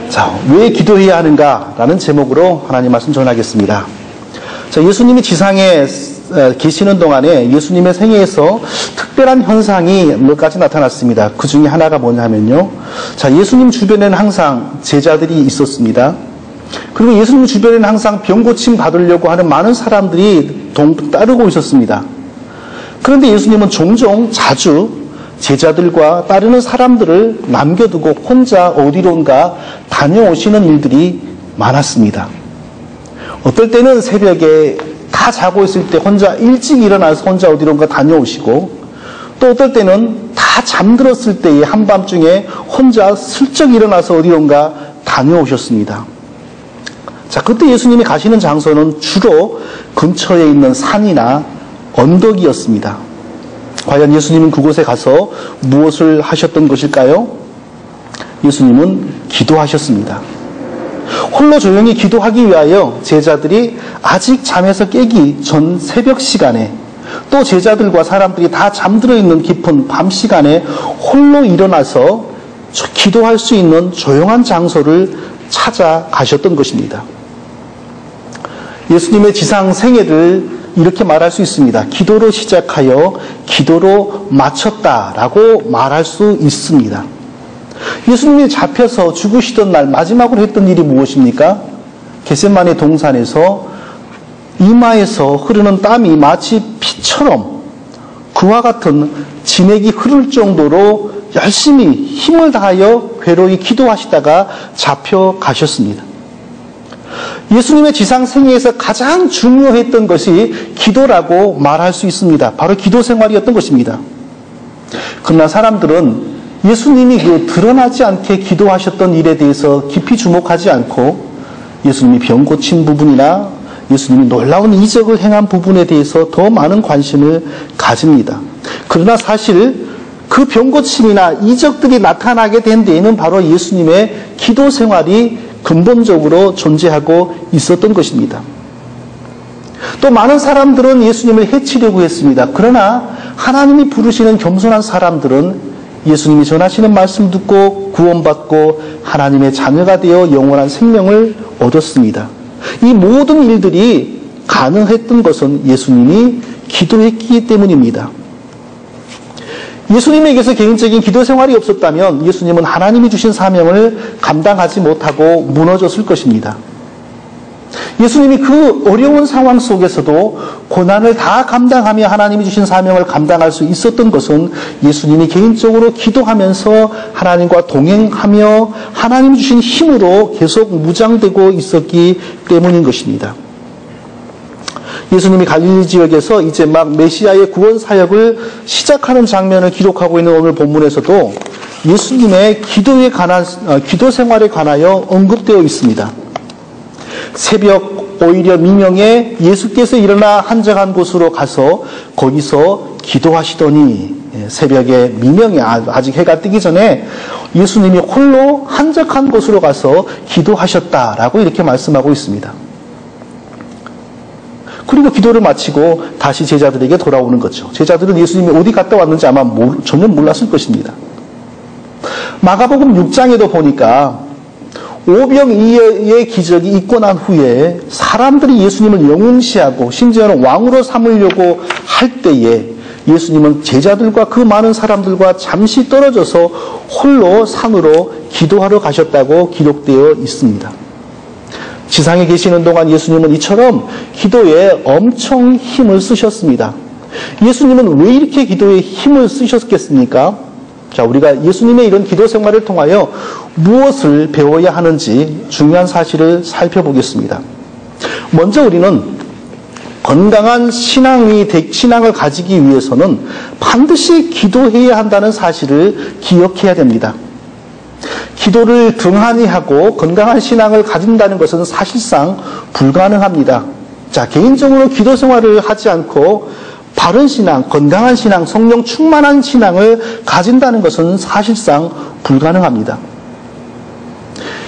자, 왜 기도해야 하는가라는 제목으로 하나님 말씀 전하겠습니다. 자, 예수님이 지상에 계시는 동안에 예수님의 생애에서 특별한 현상이 몇 가지 나타났습니다. 그 중에 하나가 뭐냐 하면요. 자, 예수님 주변에는 항상 제자들이 있었습니다. 그리고 예수님 주변에는 항상 병 고침 받으려고 하는 많은 사람들이 따르고 있었습니다. 그런데 예수님은 종종 자주 제자들과 따르는 사람들을 남겨두고 혼자 어디론가 다녀오시는 일들이 많았습니다. 어떨 때는 새벽에 다 자고 있을 때 혼자 일찍 일어나서 혼자 어디론가 다녀오시고, 또 어떨 때는 다 잠들었을 때에 한밤중에 혼자 슬쩍 일어나서 어디론가 다녀오셨습니다. 자, 그때 예수님이 가시는 장소는 주로 근처에 있는 산이나 언덕이었습니다. 과연 예수님은 그곳에 가서 무엇을 하셨던 것일까요? 예수님은 기도하셨습니다. 홀로 조용히 기도하기 위하여 제자들이 아직 잠에서 깨기 전 새벽 시간에, 또 제자들과 사람들이 다 잠들어 있는 깊은 밤 시간에 홀로 일어나서 기도할 수 있는 조용한 장소를 찾아가셨던 것입니다. 예수님의 지상 생애를 이렇게 말할 수 있습니다. 기도로 시작하여 기도로 마쳤다라고 말할 수 있습니다. 예수님이 잡혀서 죽으시던 날 마지막으로 했던 일이 무엇입니까? 겟세마네 동산에서 이마에서 흐르는 땀이 마치 피처럼 그와 같은 진액이 흐를 정도로 열심히 힘을 다하여 괴로이 기도하시다가 잡혀가셨습니다. 예수님의 지상 생애에서 가장 중요했던 것이 기도라고 말할 수 있습니다. 바로 기도 생활이었던 것입니다. 그러나 사람들은 예수님이 드러나지 않게 기도하셨던 일에 대해서 깊이 주목하지 않고 예수님이 병 고친 부분이나 예수님이 놀라운 이적을 행한 부분에 대해서 더 많은 관심을 가집니다. 그러나 사실 그 병 고침이나 이적들이 나타나게 된 데에는 바로 예수님의 기도 생활이 근본적으로 존재하고 있었던 것입니다. 또 많은 사람들은 예수님을 해치려고 했습니다. 그러나 하나님이 부르시는 겸손한 사람들은 예수님이 전하시는 말씀 듣고 구원받고 하나님의 자녀가 되어 영원한 생명을 얻었습니다. 이 모든 일들이 가능했던 것은 예수님이 기도했기 때문입니다. 예수님에게서 개인적인 기도 생활이 없었다면 예수님은 하나님이 주신 사명을 감당하지 못하고 무너졌을 것입니다. 예수님이 그 어려운 상황 속에서도 고난을 다 감당하며 하나님이 주신 사명을 감당할 수 있었던 것은 예수님이 개인적으로 기도하면서 하나님과 동행하며 하나님이 주신 힘으로 계속 무장되고 있었기 때문인 것입니다. 예수님이 갈릴리 지역에서 이제 막 메시아의 구원 사역을 시작하는 장면을 기록하고 있는 오늘 본문에서도 예수님의 기도 생활에 관하여 언급되어 있습니다. 새벽 오히려 미명에 예수께서 일어나 한적한 곳으로 가서 거기서 기도하시더니, 새벽에 미명에 아직 해가 뜨기 전에 예수님이 홀로 한적한 곳으로 가서 기도하셨다라고 이렇게 말씀하고 있습니다. 그리고 기도를 마치고 다시 제자들에게 돌아오는 거죠. 제자들은 예수님이 어디 갔다 왔는지 아마 전혀 몰랐을 것입니다. 마가복음 6장에도 보니까 오병이어의 기적이 있고 난 후에 사람들이 예수님을 영웅시하고 심지어는 왕으로 삼으려고 할 때에 예수님은 제자들과 그 많은 사람들과 잠시 떨어져서 홀로 산으로 기도하러 가셨다고 기록되어 있습니다. 지상에 계시는 동안 예수님은 이처럼 기도에 엄청 힘을 쓰셨습니다. 예수님은 왜 이렇게 기도에 힘을 쓰셨겠습니까? 자, 우리가 예수님의 이런 기도 생활을 통하여 무엇을 배워야 하는지 중요한 사실을 살펴보겠습니다. 먼저 우리는 건강한 신앙을 가지기 위해서는 반드시 기도해야 한다는 사실을 기억해야 됩니다. 기도를 등한히 하고 건강한 신앙을 가진다는 것은 사실상 불가능합니다. 자, 개인적으로 기도 생활을 하지 않고 바른 신앙, 건강한 신앙, 성령 충만한 신앙을 가진다는 것은 사실상 불가능합니다.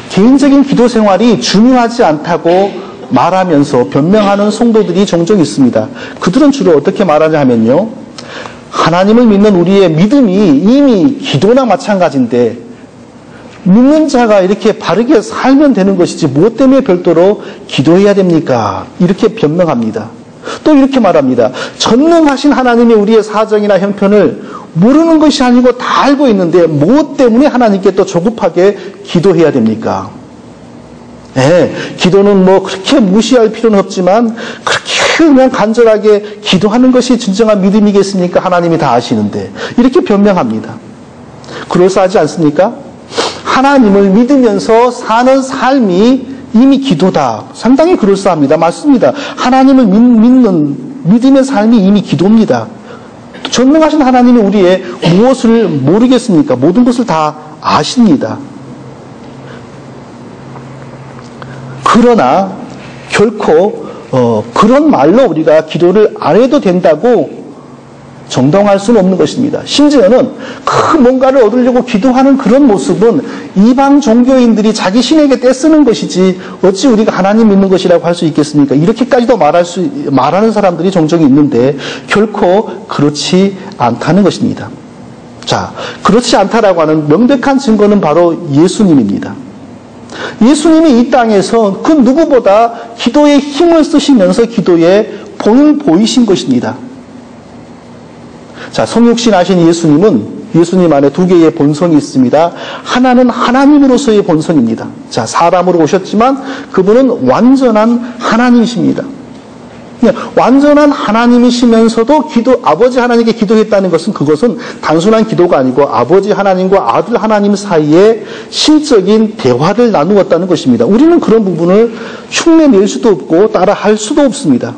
개인적인 기도 생활이 중요하지 않다고 말하면서 변명하는 성도들이 종종 있습니다. 그들은 주로 어떻게 말하냐 하면요, 하나님을 믿는 우리의 믿음이 이미 기도나 마찬가지인데 믿는 자가 이렇게 바르게 살면 되는 것이지 무엇 때문에 별도로 기도해야 됩니까? 이렇게 변명합니다. 또 이렇게 말합니다. 전능하신 하나님이 우리의 사정이나 형편을 모르는 것이 아니고 다 알고 있는데 무엇 때문에 하나님께 또 조급하게 기도해야 됩니까? 기도는 뭐 그렇게 무시할 필요는 없지만 그렇게 그냥 간절하게 기도하는 것이 진정한 믿음이겠습니까? 하나님이 다 아시는데. 이렇게 변명합니다. 그럴싸하지 않습니까? 하나님을 믿으면서 사는 삶이 이미 기도다. 상당히 그럴싸합니다. 맞습니다. 하나님을 믿는 믿음의 삶이 이미 기도입니다. 전능하신 하나님이 우리의 무엇을 모르겠습니까? 모든 것을 다 아십니다. 그러나 결코 그런 말로 우리가 기도를 안 해도 된다고 정당할 수는 없는 것입니다. 심지어는 그 뭔가를 얻으려고 기도하는 그런 모습은 이방 종교인들이 자기 신에게 떼쓰는 것이지 어찌 우리가 하나님 믿는 것이라고 할 수 있겠습니까? 이렇게까지도 말하는 사람들이 종종 있는데 결코 그렇지 않다는 것입니다. 자, 그렇지 않다라고 하는 명백한 증거는 바로 예수님입니다. 예수님이 이 땅에서 그 누구보다 기도에 힘을 쓰시면서 기도에 본을 보이신 것입니다. 자, 성육신 하신 예수님 안에 두 개의 본성이 있습니다. 하나는 하나님으로서의 본성입니다. 자, 사람으로 오셨지만 그분은 완전한 하나님이십니다. 완전한 하나님이시면서도 아버지 하나님께 기도했다는 것은 그것은 단순한 기도가 아니고 아버지 하나님과 아들 하나님 사이에 심적인 대화를 나누었다는 것입니다. 우리는 그런 부분을 흉내낼 수도 없고 따라할 수도 없습니다.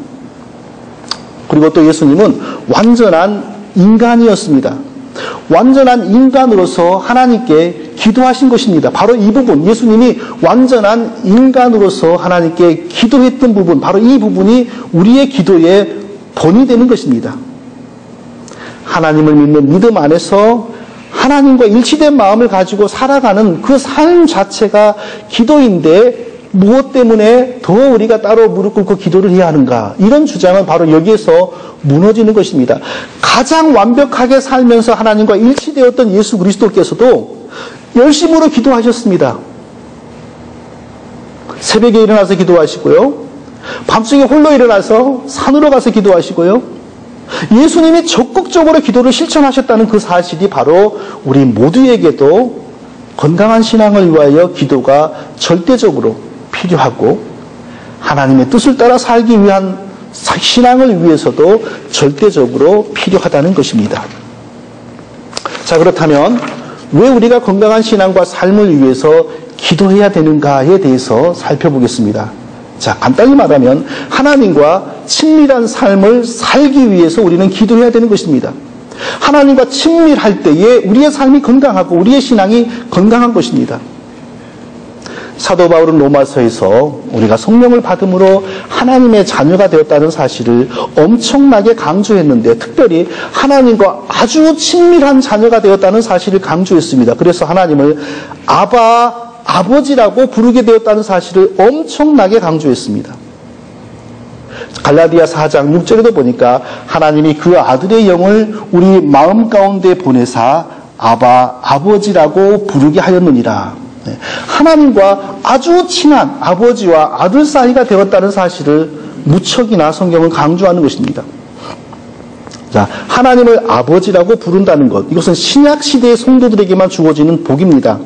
그리고 또 예수님은 완전한 인간이었습니다. 완전한 인간으로서 하나님께 기도하신 것입니다. 바로 이 부분, 예수님이 완전한 인간으로서 하나님께 기도했던 부분, 바로 이 부분이 우리의 기도의 본이 되는 것입니다. 하나님을 믿는 믿음 안에서 하나님과 일치된 마음을 가지고 살아가는 그 삶 자체가 기도인데 무엇 때문에 더 우리가 따로 무릎 꿇고 기도를 해야 하는가? 이런 주장은 바로 여기에서 무너지는 것입니다. 가장 완벽하게 살면서 하나님과 일치되었던 예수 그리스도께서도 열심으로 기도하셨습니다. 새벽에 일어나서 기도하시고요. 밤중에 홀로 일어나서 산으로 가서 기도하시고요. 예수님이 적극적으로 기도를 실천하셨다는 그 사실이 바로 우리 모두에게도 건강한 신앙을 위하여 기도가 절대적으로 필요하고 하나님의 뜻을 따라 살기 위한 신앙을 위해서도 절대적으로 필요하다는 것입니다. 자, 그렇다면 왜 우리가 건강한 신앙과 삶을 위해서 기도해야 되는가에 대해서 살펴보겠습니다. 자, 간단히 말하면 하나님과 친밀한 삶을 살기 위해서 우리는 기도해야 되는 것입니다. 하나님과 친밀할 때에 우리의 삶이 건강하고 우리의 신앙이 건강한 것입니다. 사도 바울은 로마서에서 우리가 성령을 받음으로 하나님의 자녀가 되었다는 사실을 엄청나게 강조했는데 특별히 하나님과 아주 친밀한 자녀가 되었다는 사실을 강조했습니다. 그래서 하나님을 아버지라고 부르게 되었다는 사실을 엄청나게 강조했습니다. 갈라디아 4장 6절에도 보니까 하나님이 그 아들의 영을 우리 마음 가운데 보내사 아버지라고 부르게 하였느니라. 하나님과 아주 친한 아버지와 아들 사이가 되었다는 사실을 무척이나 성경은 강조하는 것입니다. 자, 하나님을 아버지라고 부른다는 것, 이것은 신약 시대의 성도들에게만 주어지는 복입니다.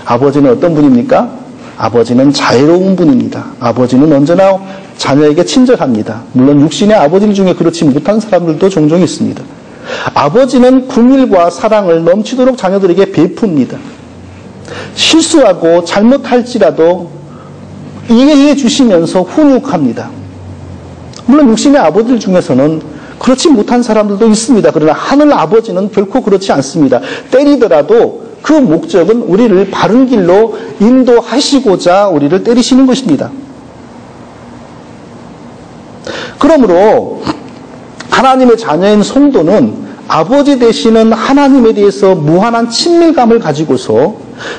아버지는 어떤 분입니까? 아버지는 자애로운 분입니다. 아버지는 언제나 자녀에게 친절합니다. 물론 육신의 아버지 중에 그렇지 못한 사람들도 종종 있습니다. 아버지는 긍휼과 사랑을 넘치도록 자녀들에게 베풉니다. 실수하고 잘못할지라도 이해해 주시면서 훈육합니다. 물론 육신의 아버지들 중에서는 그렇지 못한 사람들도 있습니다. 그러나 하늘 아버지는 결코 그렇지 않습니다. 때리더라도 그 목적은 우리를 바른 길로 인도하시고자 우리를 때리시는 것입니다. 그러므로 하나님의 자녀인 성도는 아버지 되시는 하나님에 대해서 무한한 친밀감을 가지고서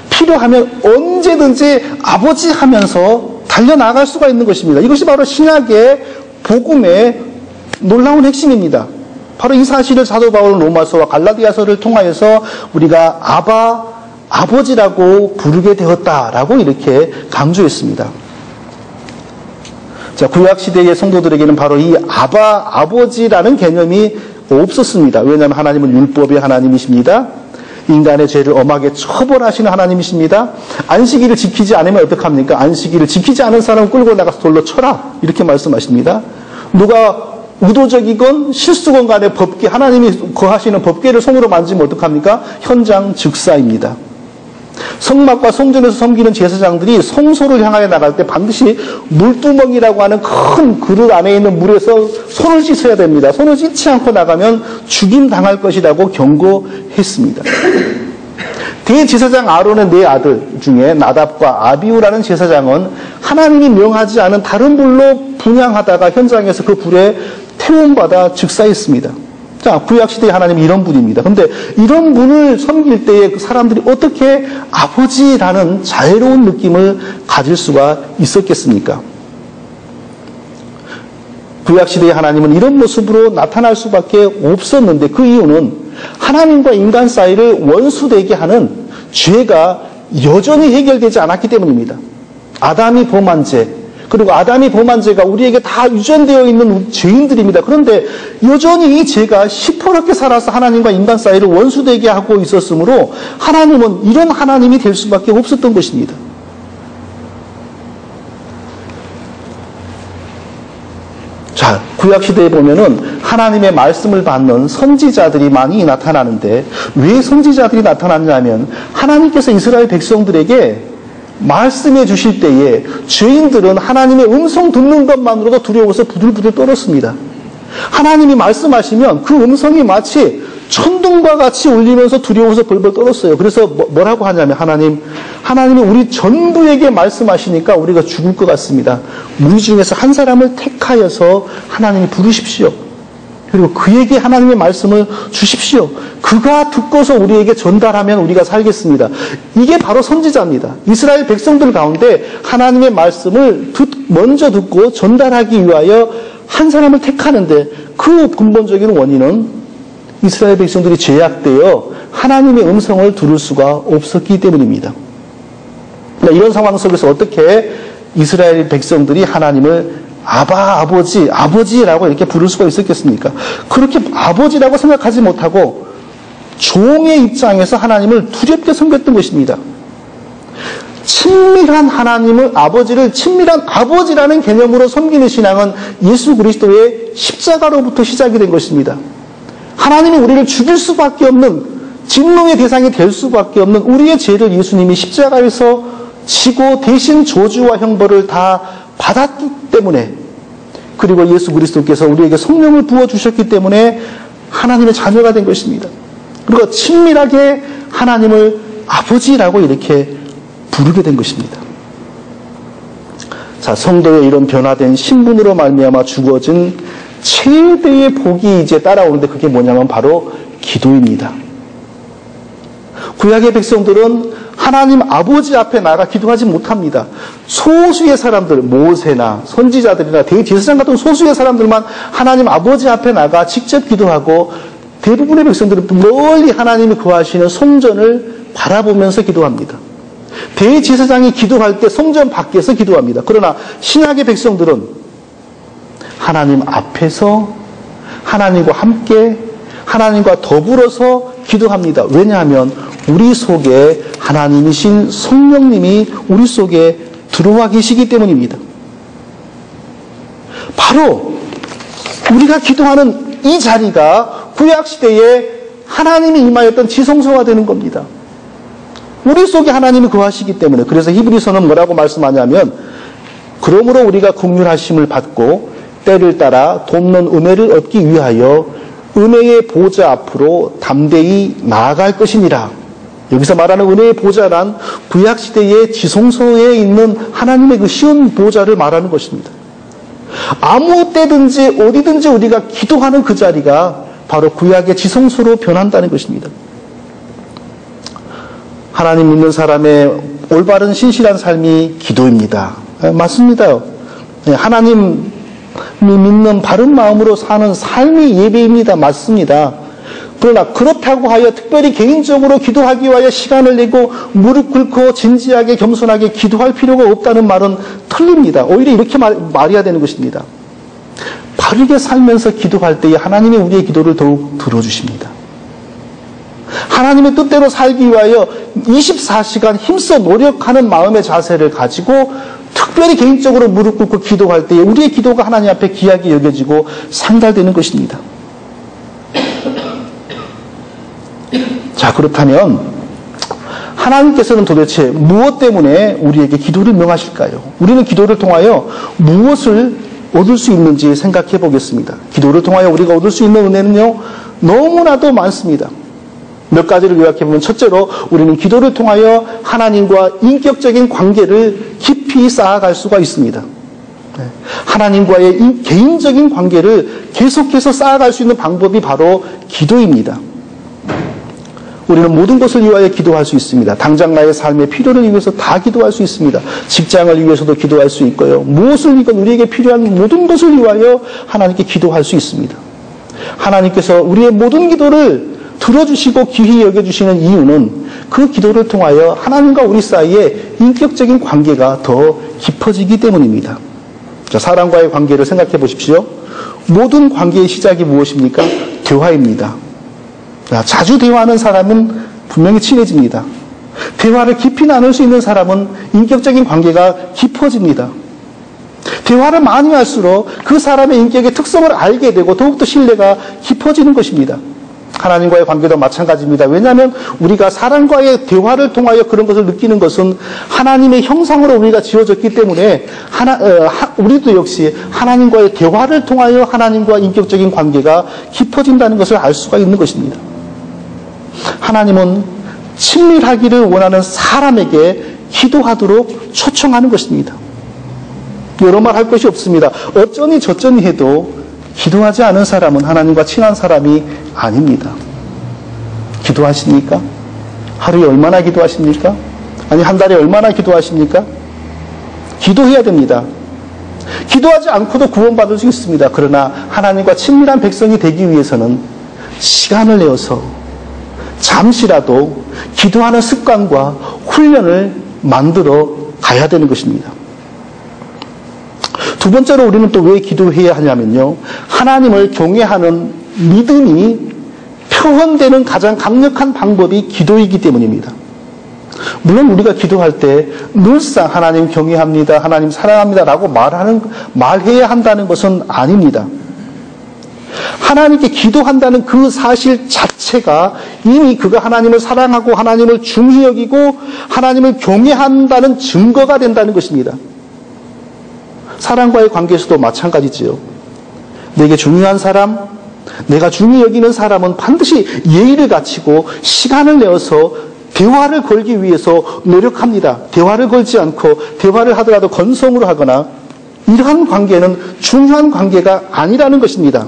필요하면 언제든지 아버지 하면서 달려나갈 수가 있는 것입니다. 이것이 바로 신약의 복음의 놀라운 핵심입니다. 바로 이 사실을 사도 바울은 로마서와 갈라디아서를 통하여서 우리가 아버지라고 부르게 되었다라고 이렇게 강조했습니다. 자, 구약시대의 성도들에게는 바로 이 아버지라는 개념이 없었습니다. 왜냐하면 하나님은 율법의 하나님이십니다. 인간의 죄를 엄하게 처벌하시는 하나님이십니다. 안식일을 지키지 않으면 어떡합니까? 안식일을 지키지 않은 사람을 끌고 나가서 돌로 쳐라. 이렇게 말씀하십니다. 누가 의도적이건 실수건 간의 법궤, 하나님이 거하시는 법궤를 손으로 만지면 어떡합니까? 현장 즉사입니다. 성막과 성전에서 섬기는 제사장들이 성소를 향하여 나갈 때 반드시 물두멍이라고 하는 큰 그릇 안에 있는 물에서 손을 씻어야 됩니다. 손을 씻지 않고 나가면 죽임당할 것이라고 경고했습니다. 대제사장 아론의 네 아들 중에 나답과 아비후라는 제사장은 하나님이 명하지 않은 다른 불로 분향하다가 현장에서 그 불에 태움받아 즉사했습니다. 자, 구약시대의 하나님이 이런 분입니다. 그런데 이런 분을 섬길 때에 그 사람들이 어떻게 아버지라는 자애로운 느낌을 가질 수가 있었겠습니까? 구약시대의 하나님은 이런 모습으로 나타날 수밖에 없었는데 그 이유는 하나님과 인간 사이를 원수되게 하는 죄가 여전히 해결되지 않았기 때문입니다. 아담이 범한 죄, 그리고 아담이 범한 죄가 우리에게 다 유전되어 있는 죄인들입니다. 그런데 여전히 이 죄가 시퍼렇게 살아서 하나님과 인간 사이를 원수되게 하고 있었으므로 하나님은 이런 하나님이 될 수밖에 없었던 것입니다. 자, 구약시대에 보면은 하나님의 말씀을 받는 선지자들이 많이 나타나는데 왜 선지자들이 나타났냐면 하나님께서 이스라엘 백성들에게 말씀해 주실 때에 죄인들은 하나님의 음성 듣는 것만으로도 두려워서 부들부들 떨었습니다. 하나님이 말씀하시면 그 음성이 마치 천둥과 같이 울리면서 두려워서 벌벌 떨었어요. 그래서 뭐라고 하냐면 하나님이 우리 전부에게 말씀하시니까 우리가 죽을 것 같습니다. 우리 중에서 한 사람을 택하여서 하나님이 부르십시오. 그리고 그에게 하나님의 말씀을 주십시오. 그가 듣고서 우리에게 전달하면 우리가 살겠습니다. 이게 바로 선지자입니다. 이스라엘 백성들 가운데 하나님의 말씀을 먼저 듣고 전달하기 위하여 한 사람을 택하는데 그 근본적인 원인은 이스라엘 백성들이 죄악되어 하나님의 음성을 들을 수가 없었기 때문입니다. 이런 상황 속에서 어떻게 이스라엘 백성들이 하나님을 아버지라고 이렇게 부를 수가 있었겠습니까? 그렇게 아버지라고 생각하지 못하고 종의 입장에서 하나님을 두렵게 섬겼던 것입니다. 친밀한 아버지를 친밀한 아버지라는 개념으로 섬기는 신앙은 예수 그리스도의 십자가로부터 시작이 된 것입니다. 하나님이 우리를 죽일 수밖에 없는, 진노의 대상이 될 수밖에 없는 우리의 죄를 예수님이 십자가에서 지고 대신 저주와 형벌을 다 받았기 때문에, 그리고 예수 그리스도께서 우리에게 성령을 부어주셨기 때문에 하나님의 자녀가 된 것입니다. 그리고 친밀하게 하나님을 아버지라고 이렇게 부르게 된 것입니다. 자, 성도의 이런 변화된 신분으로 말미암아 주어진 최대의 복이 이제 따라오는데 그게 뭐냐면 바로 기도입니다. 구약의 백성들은 하나님 아버지 앞에 나가 기도하지 못합니다. 소수의 사람들, 모세나 선지자들이나 대제사장 같은 소수의 사람들만 하나님 아버지 앞에 나가 직접 기도하고 대부분의 백성들은 멀리 하나님이 거하시는 성전을 바라보면서 기도합니다. 대제사장이 기도할 때 성전 밖에서 기도합니다. 그러나 신약의 백성들은 하나님 앞에서 하나님과 함께 하나님과 더불어서 기도합니다. 왜냐하면 우리 속에 하나님이신 성령님이 우리 속에 들어와 계시기 때문입니다. 바로 우리가 기도하는 이 자리가 구약시대에 하나님이 임하였던 지성소가 되는 겁니다. 우리 속에 하나님이 거하시기 때문에. 그래서 히브리서는 뭐라고 말씀하냐면 그러므로 우리가 긍휼하심을 받고 때를 따라 돕는 은혜를 얻기 위하여 은혜의 보좌 앞으로 담대히 나아갈 것이니라. 여기서 말하는 은혜의 보좌란 구약시대의 지성소에 있는 하나님의 그 쉬운 보좌를 말하는 것입니다. 아무 때든지 어디든지 우리가 기도하는 그 자리가 바로 구약의 지성소로 변한다는 것입니다. 하나님 믿는 사람의 올바른 신실한 삶이 기도입니다. 맞습니다. 하나님 믿는 바른 마음으로 사는 삶이 예배입니다. 맞습니다. 그러나 그렇다고 하여 특별히 개인적으로 기도하기 위하여 시간을 내고 무릎 꿇고 진지하게 겸손하게 기도할 필요가 없다는 말은 틀립니다. 오히려 이렇게 말해야 되는 것입니다. 바르게 살면서 기도할 때에 하나님이 우리의 기도를 더욱 들어주십니다. 하나님의 뜻대로 살기 위하여 24시간 힘써 노력하는 마음의 자세를 가지고 특별히 개인적으로 무릎 꿇고 기도할 때에 우리의 기도가 하나님 앞에 귀하게 여겨지고 상달되는 것입니다. 자, 그렇다면 하나님께서는 도대체 무엇 때문에 우리에게 기도를 명하실까요? 우리는 기도를 통하여 무엇을 얻을 수 있는지 생각해 보겠습니다. 기도를 통하여 우리가 얻을 수 있는 은혜는요, 너무나도 많습니다. 몇 가지를 요약해보면, 첫째로 우리는 기도를 통하여 하나님과 인격적인 관계를 깊이 쌓아갈 수가 있습니다. 하나님과의 개인적인 관계를 계속해서 쌓아갈 수 있는 방법이 바로 기도입니다. 우리는 모든 것을 위하여 기도할 수 있습니다. 당장 나의 삶의 필요를 위해서 다 기도할 수 있습니다. 직장을 위해서도 기도할 수 있고요. 무엇을 위건 우리에게 필요한 모든 것을 위하여 하나님께 기도할 수 있습니다. 하나님께서 우리의 모든 기도를 들어주시고 귀히 여겨주시는 이유는 그 기도를 통하여 하나님과 우리 사이에 인격적인 관계가 더 깊어지기 때문입니다. 자, 사람과의 관계를 생각해 보십시오. 모든 관계의 시작이 무엇입니까? 대화입니다. 자, 자주 대화하는 사람은 분명히 친해집니다. 대화를 깊이 나눌 수 있는 사람은 인격적인 관계가 깊어집니다. 대화를 많이 할수록 그 사람의 인격의 특성을 알게 되고 더욱더 신뢰가 깊어지는 것입니다. 하나님과의 관계도 마찬가지입니다. 왜냐하면 우리가 사람과의 대화를 통하여 그런 것을 느끼는 것은 하나님의 형상으로 우리가 지어졌기 때문에 우리도 역시 하나님과의 대화를 통하여 하나님과 인격적인 관계가 깊어진다는 것을 알 수가 있는 것입니다. 하나님은 친밀하기를 원하는 사람에게 기도하도록 초청하는 것입니다. 여러 말 할 것이 없습니다. 어쩌니 저쩌니 해도 기도하지 않은 사람은 하나님과 친한 사람이 아닙니다. 기도하십니까? 하루에 얼마나 기도하십니까? 아니, 한 달에 얼마나 기도하십니까? 기도해야 됩니다. 기도하지 않고도 구원받을 수 있습니다. 그러나 하나님과 친밀한 백성이 되기 위해서는 시간을 내어서 잠시라도 기도하는 습관과 훈련을 만들어 가야 되는 것입니다. 두 번째로 우리는 또 왜 기도해야 하냐면요, 하나님을 경외하는 믿음이 표현되는 가장 강력한 방법이 기도이기 때문입니다. 물론 우리가 기도할 때 늘상 하나님 경외합니다, 하나님 사랑합니다 라고 말해야 한다는 것은 아닙니다. 하나님께 기도한다는 그 사실 자체가 이미 그가 하나님을 사랑하고 하나님을 중히 여기고 하나님을 경외한다는 증거가 된다는 것입니다. 사람과의 관계에서도 마찬가지지요. 내게 중요한 사람, 내가 중히 여기는 사람은 반드시 예의를 갖추고 시간을 내어서 대화를 걸기 위해서 노력합니다. 대화를 걸지 않고 대화를 하더라도 건성으로 하거나 이러한 관계는 중요한 관계가 아니라는 것입니다.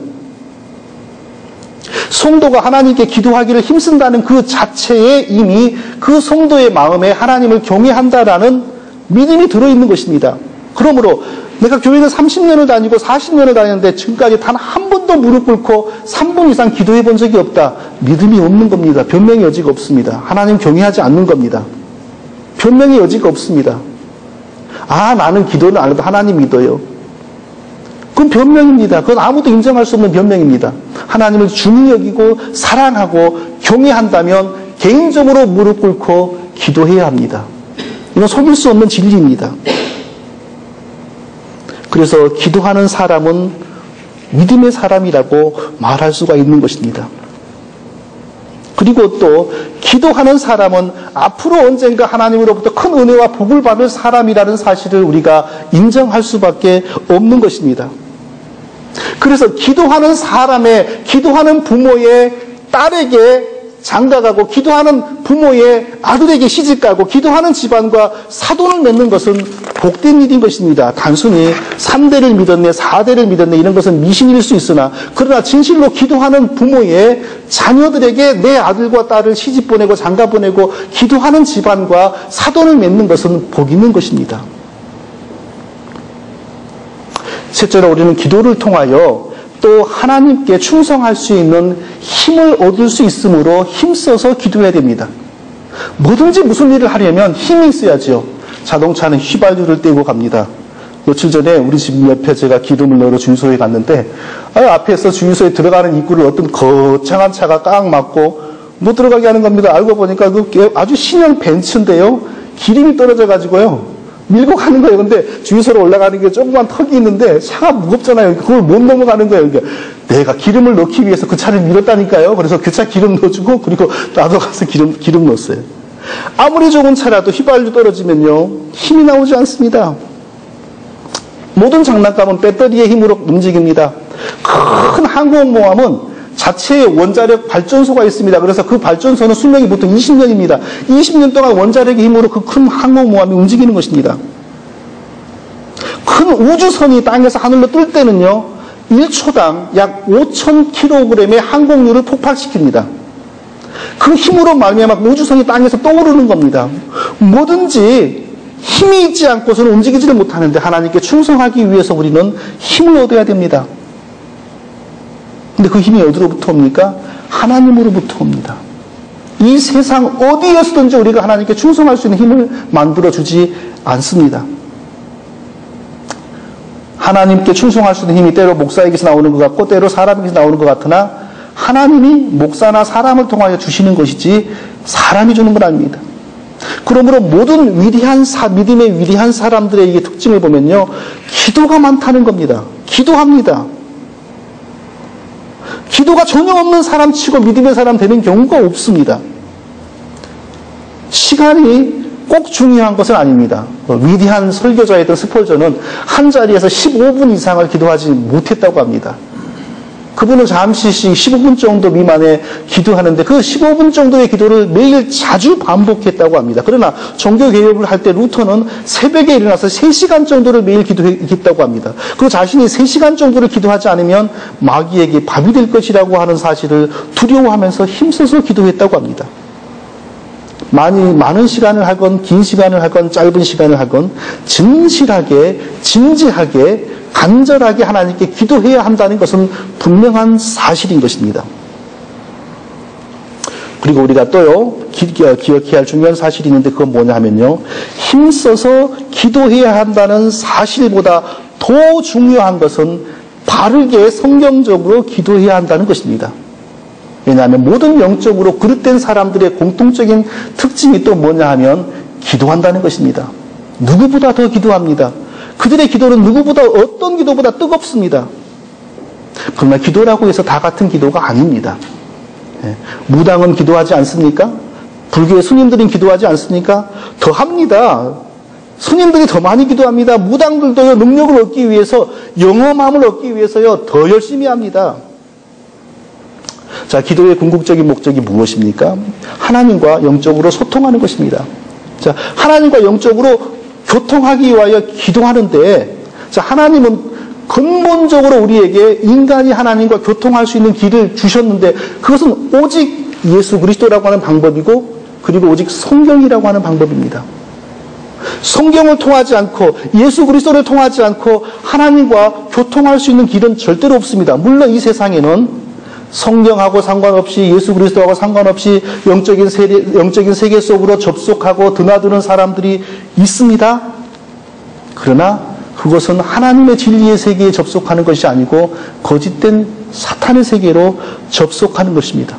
성도가 하나님께 기도하기를 힘쓴다는 그 자체에 이미 그 성도의 마음에 하나님을 경외한다라는 믿음이 들어있는 것입니다. 그러므로 내가 교회를 30년을 다니고 40년을 다녔는데 지금까지 단 한 번도 무릎 꿇고 3분 이상 기도해 본 적이 없다. 믿음이 없는 겁니다. 변명의 여지가 없습니다. 하나님 경외하지 않는 겁니다. 변명의 여지가 없습니다. 아, 나는 기도는 안 해도 하나님 믿어요. 그건 변명입니다. 그건 아무도 인정할 수 없는 변명입니다. 하나님을 중히 여기고 사랑하고 경외한다면 개인적으로 무릎 꿇고 기도해야 합니다. 이건 속일 수 없는 진리입니다. 그래서 기도하는 사람은 믿음의 사람이라고 말할 수가 있는 것입니다. 그리고 또 기도하는 사람은 앞으로 언젠가 하나님으로부터 큰 은혜와 복을 받을 사람이라는 사실을 우리가 인정할 수밖에 없는 것입니다. 그래서 기도하는 사람의, 기도하는 부모의 딸에게 장가가고 기도하는 부모의 아들에게 시집가고 기도하는 집안과 사돈을 맺는 것은 복된 일인 것입니다. 단순히 3대를 믿었네, 4대를 믿었네 이런 것은 미신일 수 있으나 그러나 진실로 기도하는 부모의 자녀들에게 내 아들과 딸을 시집 보내고 장가 보내고 기도하는 집안과 사돈을 맺는 것은 복 있는 것입니다. 셋째로 우리는 기도를 통하여 또 하나님께 충성할 수 있는 힘을 얻을 수 있으므로 힘써서 기도해야 됩니다. 뭐든지 무슨 일을 하려면 힘이 있어야죠. 자동차는 휘발유를 떼고 갑니다. 며칠 전에 우리 집 옆에 제가 기름을 넣으러 주유소에 갔는데 앞에서 주유소에 들어가는 입구를 어떤 거창한 차가 꽉 막고 못 들어가게 하는 겁니다. 알고 보니까 그 아주 신형 벤츠인데요. 기름이 떨어져 가지고요. 밀고 가는 거예요. 근데 주유소로 올라가는 게 조그만 턱이 있는데 차가 무겁잖아요. 그걸 못 넘어가는 거예요. 그러니까 내가 기름을 넣기 위해서 그 차를 밀었다니까요. 그래서 그 차 기름 넣어주고 그리고 나도 가서 기름 넣었어요. 아무리 좋은 차라도 휘발유 떨어지면요. 힘이 나오지 않습니다. 모든 장난감은 배터리의 힘으로 움직입니다. 큰 항공모함은 자체의 원자력 발전소가 있습니다. 그래서 그 발전소는 수명이 보통 20년입니다. 20년 동안 원자력의 힘으로 그 큰 항공모함이 움직이는 것입니다. 큰 우주선이 땅에서 하늘로 뜰 때는요, 1초당 약 5,000kg의 항공유를 폭발시킵니다. 그 힘으로 말미암아 우주선이 땅에서 떠오르는 겁니다. 뭐든지 힘이 있지 않고서는 움직이지를 못하는데 하나님께 충성하기 위해서 우리는 힘을 얻어야 됩니다. 근데 그 힘이 어디로부터 옵니까? 하나님으로부터 옵니다. 이 세상 어디에서든지 우리가 하나님께 충성할 수 있는 힘을 만들어주지 않습니다. 하나님께 충성할 수 있는 힘이 때로 목사에게서 나오는 것 같고 때로 사람에게서 나오는 것 같으나 하나님이 목사나 사람을 통하여 주시는 것이지 사람이 주는 건 아닙니다. 그러므로 모든 믿음의 위대한 사람들의 이 특징을 보면요. 기도가 많다는 겁니다. 기도합니다. 기도가 전혀 없는 사람치고 믿음의 사람 되는 경우가 없습니다. 시간이 꼭 중요한 것은 아닙니다. 위대한 설교자였던 스펄전은 한 자리에서 15분 이상을 기도하지 못했다고 합니다. 그분은 잠시씩 15분 정도 미만에 기도하는데 그 15분 정도의 기도를 매일 자주 반복했다고 합니다. 그러나 종교개혁을 할 때 루터는 새벽에 일어나서 3시간 정도를 매일 기도했다고 합니다. 그리고 자신이 3시간 정도를 기도하지 않으면 마귀에게 밥이 될 것이라고 하는 사실을 두려워하면서 힘써서 기도했다고 합니다. 많은 시간을 하건 긴 시간을 하건 짧은 시간을 하건 진실하게 진지하게 간절하게 하나님께 기도해야 한다는 것은 분명한 사실인 것입니다. 그리고 우리가 또요 기억해야 할 중요한 사실이 있는데 그건 뭐냐 하면요. 힘써서 기도해야 한다는 사실보다 더 중요한 것은 바르게 성경적으로 기도해야 한다는 것입니다. 왜냐하면 모든 영적으로 그릇된 사람들의 공통적인 특징이 또 뭐냐 하면 기도한다는 것입니다. 누구보다 더 기도합니다. 그들의 기도는 누구보다 어떤 기도보다 뜨겁습니다. 그러나 기도라고 해서 다 같은 기도가 아닙니다. 무당은 기도하지 않습니까? 불교의 스님들은 기도하지 않습니까? 더 합니다. 스님들이 더 많이 기도합니다. 무당들도요, 능력을 얻기 위해서, 영험함을 얻기 위해서요, 더 열심히 합니다. 자, 기도의 궁극적인 목적이 무엇입니까? 하나님과 영적으로 소통하는 것입니다. 자, 하나님과 영적으로 교통하기 위하여 기도하는데, 자, 하나님은 근본적으로 우리에게 인간이 하나님과 교통할 수 있는 길을 주셨는데, 그것은 오직 예수 그리스도라고 하는 방법이고, 그리고 오직 성경이라고 하는 방법입니다. 성경을 통하지 않고, 예수 그리스도를 통하지 않고, 하나님과 교통할 수 있는 길은 절대로 없습니다. 물론 이 세상에는 성경하고 상관없이 예수 그리스도하고 상관없이 영적인 세계 속으로 접속하고 드나드는 사람들이 있습니다. 그러나 그것은 하나님의 진리의 세계에 접속하는 것이 아니고 거짓된 사탄의 세계로 접속하는 것입니다.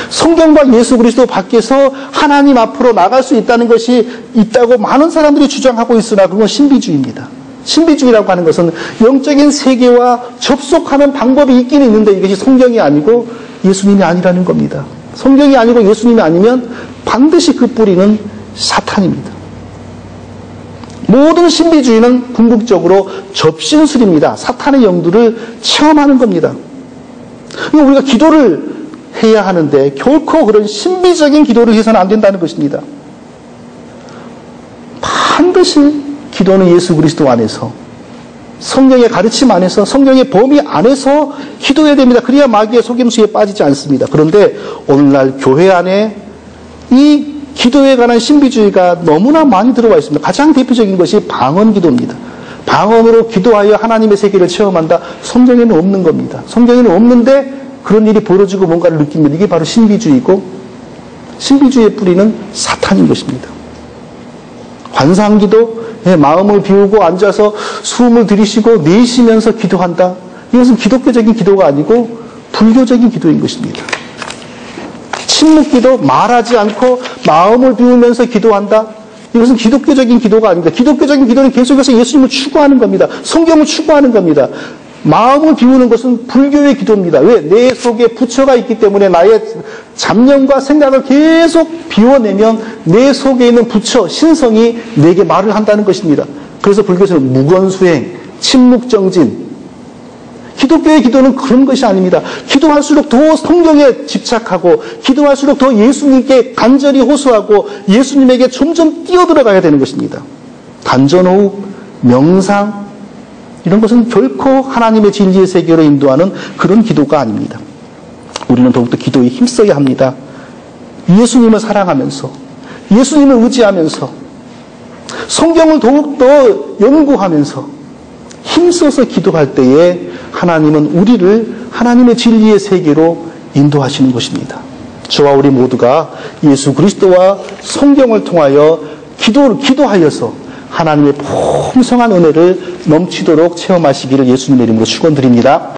성경과 예수 그리스도 밖에서 하나님 앞으로 나갈 수 있다는 것이 있다고 많은 사람들이 주장하고 있으나 그건 신비주의입니다. 신비주의라고 하는 것은 영적인 세계와 접속하는 방법이 있긴 있는데 이것이 성경이 아니고 예수님이 아니라는 겁니다. 성경이 아니고 예수님이 아니면 반드시 그 뿌리는 사탄입니다. 모든 신비주의는 궁극적으로 접신술입니다. 사탄의 영들을 체험하는 겁니다. 우리가 기도를 해야 하는데 결코 그런 신비적인 기도를 해서는 안 된다는 것입니다. 반드시 기도는 예수 그리스도 안에서 성경의 가르침 안에서 성경의 범위 안에서 기도해야 됩니다. 그래야 마귀의 속임수에 빠지지 않습니다. 그런데 오늘날 교회 안에 이 기도에 관한 신비주의가 너무나 많이 들어와 있습니다. 가장 대표적인 것이 방언 기도입니다. 방언으로 기도하여 하나님의 세계를 체험한다. 성경에는 없는 겁니다. 성경에는 없는데 그런 일이 벌어지고 뭔가를 느끼면 이게 바로 신비주의고, 신비주의의 뿌리는 사탄인 것입니다. 환상기도, 마음을 비우고 앉아서 숨을 들이쉬고 내쉬면서 기도한다. 이것은 기독교적인 기도가 아니고 불교적인 기도인 것입니다. 침묵기도, 말하지 않고 마음을 비우면서 기도한다. 이것은 기독교적인 기도가 아닙니다. 기독교적인 기도는 계속해서 예수님을 추구하는 겁니다. 성경을 추구하는 겁니다. 마음을 비우는 것은 불교의 기도입니다. 왜? 내 속에 부처가 있기 때문에 나의 잡념과 생각을 계속 비워내면 내 속에 있는 부처, 신성이 내게 말을 한다는 것입니다. 그래서 불교에서는 무건수행, 침묵정진. 기독교의 기도는 그런 것이 아닙니다. 기도할수록 더 성경에 집착하고, 기도할수록 더 예수님께 간절히 호소하고, 예수님에게 점점 뛰어들어가야 되는 것입니다. 단전호흡, 명상, 이런 것은 결코 하나님의 진리의 세계로 인도하는 그런 기도가 아닙니다. 우리는 더욱더 기도에 힘써야 합니다. 예수님을 사랑하면서, 예수님을 의지하면서, 성경을 더욱더 연구하면서 힘써서 기도할 때에 하나님은 우리를 하나님의 진리의 세계로 인도하시는 것입니다. 저와 우리 모두가 예수 그리스도와 성경을 통하여 기도하여서 하나님의 풍성한 은혜를 넘치도록 체험하시기를 예수님의 이름으로 축원드립니다.